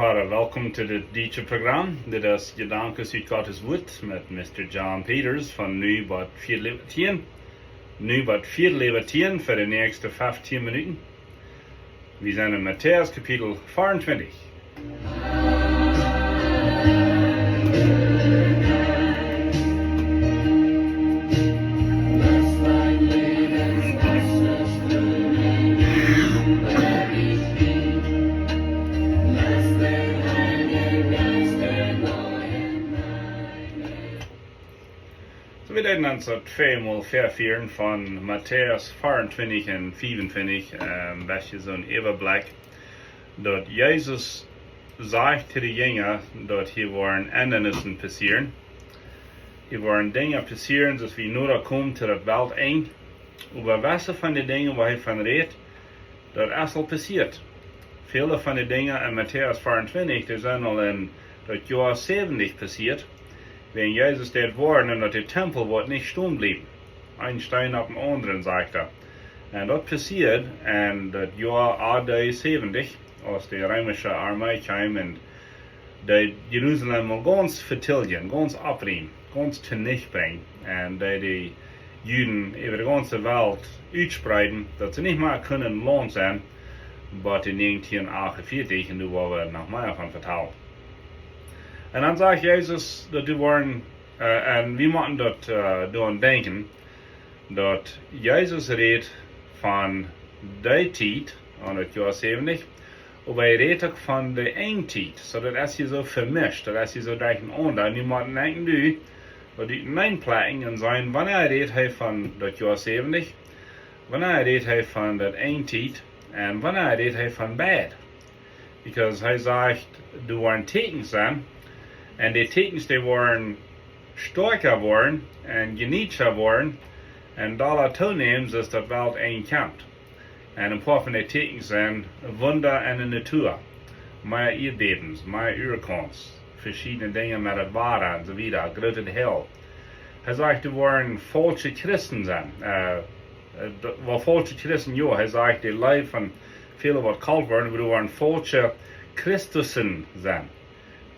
hartelijk welkom to het Duitse programma. Dit is Gedankens uit Gottes Woord met Mr. John Peters van nu bij 4:10. Nu bij 4:10 voor de nächste 15 minuten. We zijn in Matteaus kapitel 24. We deden ons dat tweemaal vervieren van Matteaus 24 en 25, welke zo'n overblik, dat Jezus zegt tegen de jongeren dat hier waren Ändernissen passieren. Hier waren Dinge passieren, zoals we nu komen tot het Welt eind. Aber welche van de dingen waar hij van redt, dat is al passiert. Viele van de dingen in Matteaus 24, die zijn al in het jaar 70 passiert. Wenn Jesus dort war und der Tempel wird nicht stehen bleiben. Ein Stein auf dem anderen, sagt er. Und das passiert in das Jahr AD 70, als die römische Armee kam und die Jerusalem mal ganz vertilgen, ganz abbringen, ganz zunichte bringen. Und die Juden über die ganze Welt ausspreiten, dass sie nicht mehr können lohnt sein, aber in 1948, und da waren wir noch mehr davon vertraut. En dan zegt Jezus dat die waren, en we moeten dat doen denken, dat Jezus redt van de tijd, aan het jaar 70, maar hij redt ook van de eindtijd, zodat als je zo vermischt, dat als je zo denken, dan je moet denken, du, dat die mijn plaatsen zijn, wanneer redt hij van dat jaar 70, wanneer redt hij van dat eindtijd, en wanneer redt hij van bad. Because hij zegt, er waren tekens zijn, en die tekens die waren sterker worden en genietscher worden en dollar toeneemt is dat Welt eenkampt. En een paar van die tekens zijn Wunder in de natuur, meer aardbevens, meer urkans, verschillende dingen met het water enzovoort, grote hel. Hij zegt er waren falsche Christen zijn. Wel falsche Christen, ja, hij zegt die lijf van velen wat kalt worden, maar er waren falsche Christussen zijn.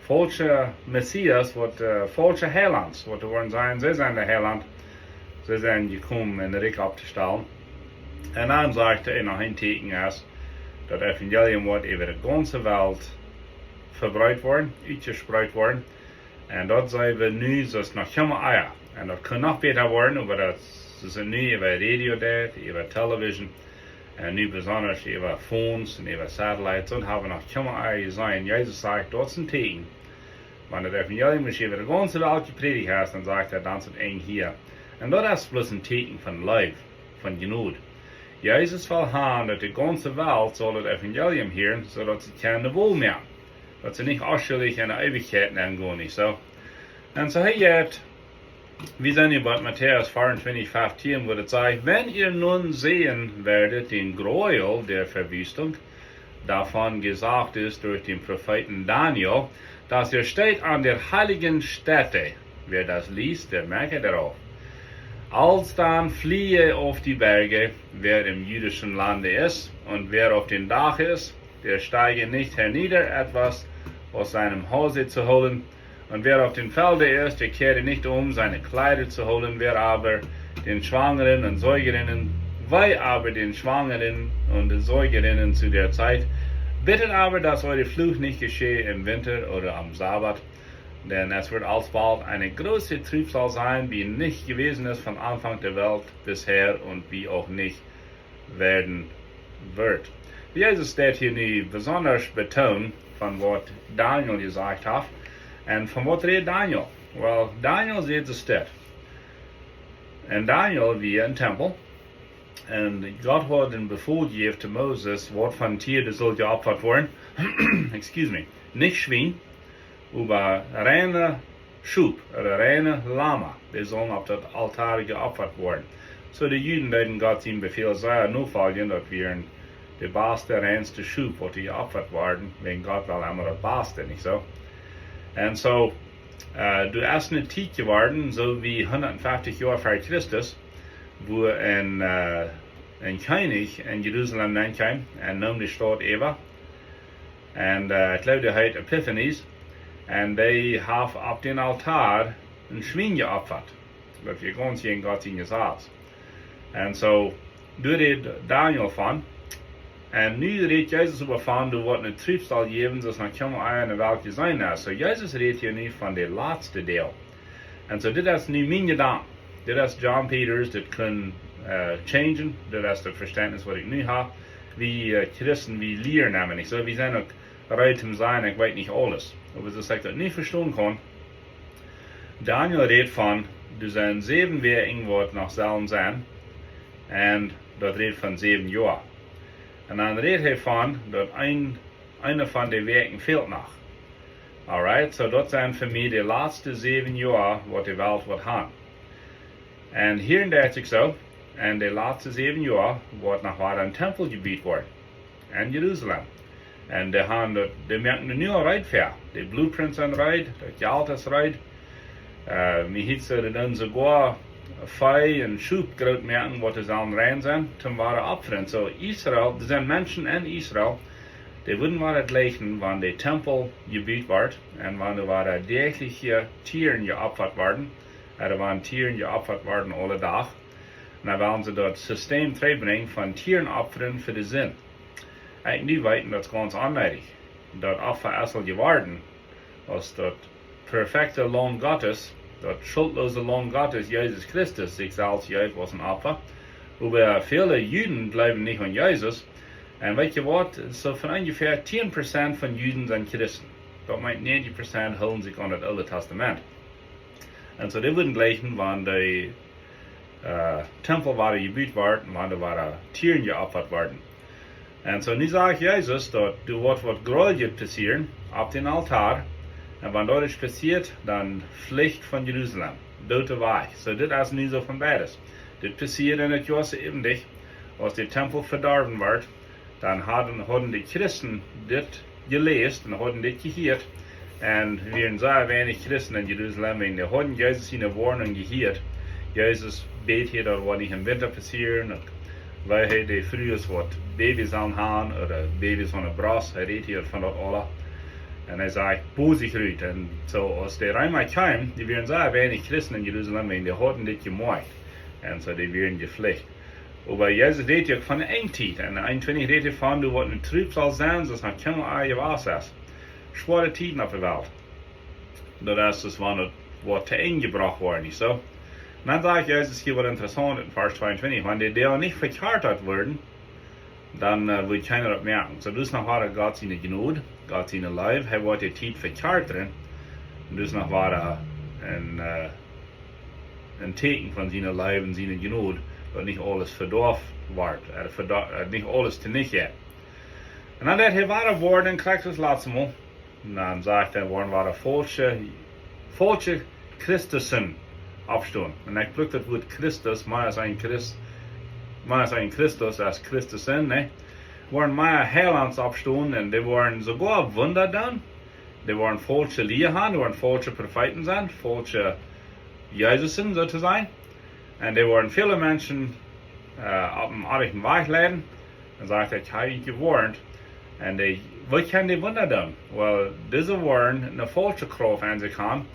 Falsche Messias, wat falsche Heilands, wat er worden zijn, ze zijn de Heiland, ze zijn gekomen in de Rik op te stellen. En dan zegt hij nog een teken is, dat het evangelium wordt over de ganze wereld verbreid worden, uitgespreid worden. En dat zijn we nu, zoals nog helemaal eier. En dat kan nog beter worden, maar dat zijn nu over radio, over television. En nu besonders over phones en over satellites, dat hebben we nog helemaal eier gezien. Jezus zegt, dat is een teken. Wanneer het evangelium is over de ganze wereld gepredigt heeft, dan zegt hij, dan is het één hier. En dat is plus een teken van leven, van genoeg. Jezus wil gaan dat de ganze wereld zal het evangelium horen, zodat ze geen wol meer. Dat ze niet afschuldig in de eeuwigheid gaan, niet zo. En zo heeft, we zijn hier bij Matteaus 24, 15, wo het zegt, wenn ihr nun sehen werdet den Gräuel der Verwüstung, davon gesagt ist durch den Propheten Daniel, dass steht an der heiligen Stätte. Wer das liest, der merke darauf. Alsdann fliehe auf die Berge, wer im jüdischen Lande ist, und wer auf dem Dach ist, der steige nicht hernieder, etwas aus seinem Hause zu holen. Und wer auf dem Felde ist, der kehre nicht um, seine Kleider zu holen. Wer aber den Schwangeren und Säugerinnen, weil aber den Schwangeren und den Säugerinnen zu der Zeit, bittet aber, dass eure Flucht nicht geschehe im Winter oder am Sabbat, denn es wird alsbald eine große Trübsal sein, wie nicht gewesen ist von Anfang der Welt bisher und wie auch nicht werden wird. Jesus steht hier nu besonders betont von was Daniel gesagt hat. Und von was redet Daniel? Well, Daniel sieht es steht. Und Daniel wie ein Tempel. Und Gott hat den Befehl gegeben zu Moses, was von Tier das soll geopfert werden. Excuse me. Nicht Schwein, aber reine Schub oder reine Lama. Die sollen auf das Altar geopfert werden. So die Juden, denen Gott ihm Befehl sei, nur folgen, dass wir der beste, reinste Schub, was geopfert werden, wenn Gott will immer das Beste, nicht so? Und so, du hast eine Zeit geworden, so wie 150 Jahre vor Christus, wo ein König in Jerusalem reinkam und nahm die Stadt Eva. En ik geloof die heet Epiphanies. En die hebben op den altaar een schwien geopfert. Dat je gewoon zien Gott in je zaad. En zo doet dit Daniel van. En nu redt Jezus over van, du wordt een triebstal geven, dus dan komen we aan welke zijn is. So Jezus redt hier nu van de laatste deel. En zo dit is nu mijn gedanke. Dit is John Peters, dit kan changen. Dit is het verständnis wat ik nu heb. Wie Christen, wie leren namelijk. So, we zijn ook rijt om zijn, ik weet niet alles. Aber zoals ik dat niet verstaan kan. Daniel redt van, er zijn 7 werken wat nog zullen zijn. En dat redt van 7 jaar. En dan redt hij van dat een van de werken fehlt nog. Alright, so dat zijn voor mij de laatste 7 jaar wat de wereld wordt gaan. En 34 zo, en de laatste 7 jaar wordt nog waar een tempelgebied worden. En Jeruzalem. En die merken er nu al rijdt ver. De blueprints zijn rijdt, dat geld is rijdt. We hebben dan sogar Fei en Schub groot merken wat er aan rein zijn, zum ware opferen. So Israel, er zijn mensen in Israel, die wouldn't waar het lijken, wanneer de tempel gebied wordt, en wanneer waar dergelijke tieren geopfert worden, er waren tieren geopfert worden alle dag, en dan willen ze dat systeem terugbrengen van tieren opferen voor de zin. Ik nu weten dat is ganz onnodig. Dat offer is al geworden, als dat perfecte Lohn Gottes, dat schuldlose Lohn Gottes, Jesus Christus, sich selbst geeft als een Opfer. Aber viele Juden blijven niet aan Jezus. En weet je wat, so van ongeveer 10% van Juden zijn Christen. Dat meint 90% houden zich aan het Oude Testament. En so die worden gleichen, wanneer de tempel waren gebied wordt, en wanneer waren tieren geopfert worden. En so nu zegt Jezus dat er wordt wat Gräuel passieren op den altaar. En wanneer dat passiert, dan vlucht van Jeruzalem. Dood weg. So dit is nu zo van beides. Dit passiert in het jaar 70, als de tempel verdorven wordt. Dan hadden de Christen dit gelezen en hadden dit gehoord. En er waren zeer weinig Christen in Jeruzalem. En die hadden Jezus in de woorden gehoord. Jezus beet hier dat wat in de winter passieren. Wij hebben de vroeger wat baby's aan gaan, of baby's van de bras. Hij reed hier van dat alle. En hij zei, bozig uit. En zo, als de Rijnmai kwam, die waren zeer weinig Christen in Jeruzalem. En die hadden dit gemaakt. En zo, die waren gevlucht. Aber Jezus redt hier van de eindtijd. En de 21 redt hier van, du wordt een troep zal zijn, zoals dan kunnen we je was is. Zware tijden op de wereld. Dat is dus wanneer wordt te ingebracht worden, niet zo? En dan zegt Jezus hier wat interessant in vers 22. Wanneer die deel niet verkeerd worden, dan wil keiner dat merken. So dus nog waar Gott zijn genade, Gott zijn lief, hij wordt de tijd verkeerd erin. Dus nog waar een teken van zijn lief en zijn genade. Dat niet alles verdorven wordt, niet alles te niet gaat. En dan dat hij ware woorden krijgt het laatste mal. En dan zegt hij woorden waren voltje Christussen opstaan. En ik pluk dat woord Christus, maar is een Christus als Christussen, ne? Waren maar heilands opstaan en die waren sogar Wunder dan. Die waren voltje Liehen, die waren voltje Propheten zijn, voltje Jezusen so te zijn. En er worden viele mensen op een aardigen weg leiden. En zegt ik heb je gewarnd. En wat kan die Wunder doen? Wel, deze woorden een falsche kracht aan zich gaan.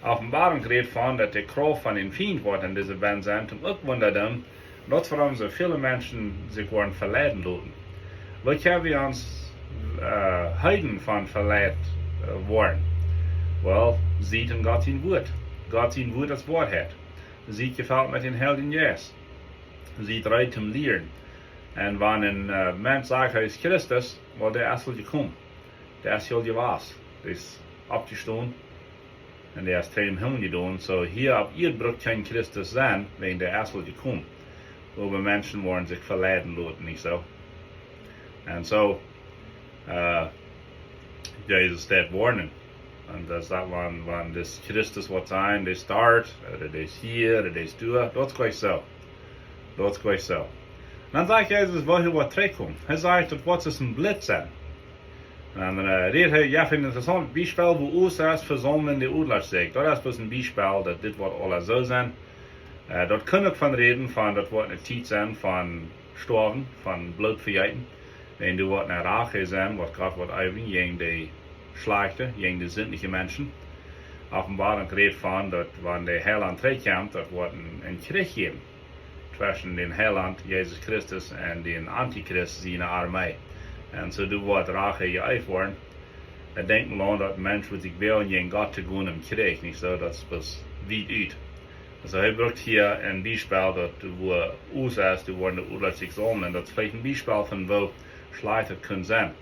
Openbaring redt van dat de kracht van een vriend wordt in deze band zijn. Om ook Wunder doen. Dat is waarom zo viele mensen zich worden verleiden laten. Wat kunnen we ons houden van verleid worden? Wel, ziet in Gott zijn woord. Gott zijn woord als woordheid. Ziet gefällt met een helden jes. Ziet rijdt om leren. En wanneer een mens zegt hij is Christus, wel der is al gekomen. Der is al gewas. Der is opgestaan. En der is tegen hem gedaan. So hier op ihr broek kan Christus zijn, wegen der is al gekomen. Aber mensen worden zich verleiden laten, niet zo. En zo, Jezus staat warnen. En dat is dat wanneer dus Christus wat zijn, die start, oder die is hier, oder die is door, dat is gleich zo. Dat is gleich zo. Dan zegt Jezus wel heel wat terugkomt. Hij zegt dat wat is een blitz zijn. En dan redt hij, ja, vind een interessant bijspel, wo ons is verzamelen in de Oedlerszeg. Dat is dus een bijspel, dat dit wordt alle zo zijn. Dat kan ook van reden, van dat wordt een tijd zijn van sterven, van bloed vergeten. Wenn du wat naar Rache zijn, wat Gott wat even, gegen die Schlechte, gegen die zindliche Menschen. Offenbarung redt van dat wanneer de Heiland terugkomt, dat wordt een krieg geben. Tussen den Heiland, Jezus Christus, en den Antichrist, zijn armee. En zo du wordt Rache geëifd worden. Ik denk mal dat een mens wordt zich wel gegen Gott te gaan im Krieg, niet zo, dat is best weit uit. Also hij brengt hier een bijspel dat wo USA du worden de oorlog zich om, en dat is vielleicht een bijspel van wo slecht het kan zijn.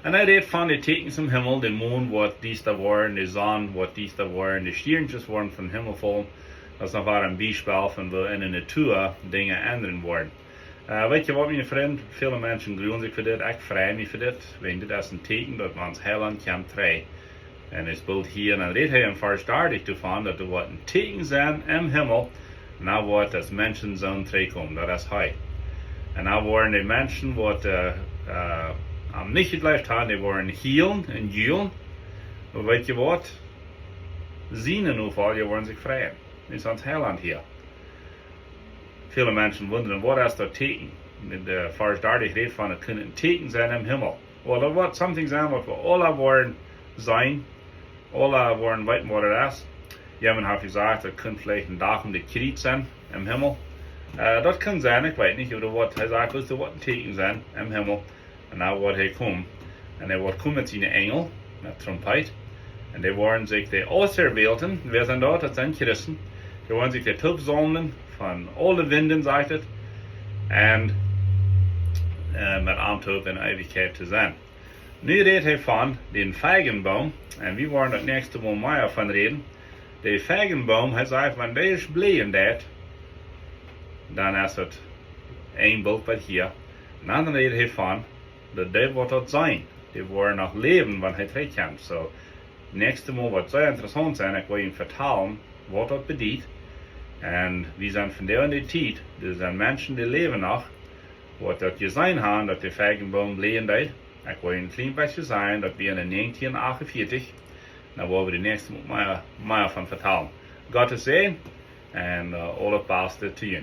En hij redt van de tekens im Himmel, de maan wordt dies daar worden, de zon wordt dies daar worden, de sterntjes worden van Himmel vallen. Dat is nog wel een bijspel van wo in de natuur dingen ändern worden. Weet je wat, mijn vriend? Veel mensen gruwen zich voor dit, ik vrij niet voor dit. Want dit is een teken dat ons heiland kan treden. En het speelt hier, en dan redt hij in vers 30 ervan, dat er wat een teken zijn im Himmel. En dan wordt als mensen zo'n terugkomen, dat is hij. En dan worden de mensen wat am niet geleefd hebben, die worden hielen en julen. Maar weet je wat? Zien in geval, die worden zich vrij. Dat is ons heiland hier. Viele mensen wonderen, wat is dat teken? In de vers 30 redt van, het kan een teken zijn im Himmel. Well, dat wordt something zijn wat we alle worden zijn. Alle worden weten wat het is. Jemand heeft gezegd, het kan vielleicht een dag om de kriet zijn im Himmel. Dat kan zijn, ik weet niet. Hij zegt, er wordt een teken zijn im Himmel. En dan wordt hij komen. En hij wordt komen met zijn engel, met trompet. En die worden zich de auserwählten, wir zijn dat, dat zijn christen. Die worden zich de toepzalmen van alle winden, zegt het. En met aantoop in eeuwigheid te zijn. Nu redt hij van den vijgenboom. En we worden het nächste Mal meer van reden. De vijgenboom, hij zegt, wanneer die is blij dat, dan is het een beeld wat hier. En dan redt hij van, dat die wordt dat zijn. Die worden nog leven wanneer hij terugkomt. So, nächste Mal wat zeer interessant zijn, ik wil je vertellen wat dat bedient. En we zijn van der in de tijd, er zijn mensen die leven nog, wat dat gezien hebben, dat de vijgenboom blij deed. Ik wil je een klein beetje zeggen, dat we in 1948, daar willen we de nächste Mal meer van vertellen. Gott is zegen en alle beste te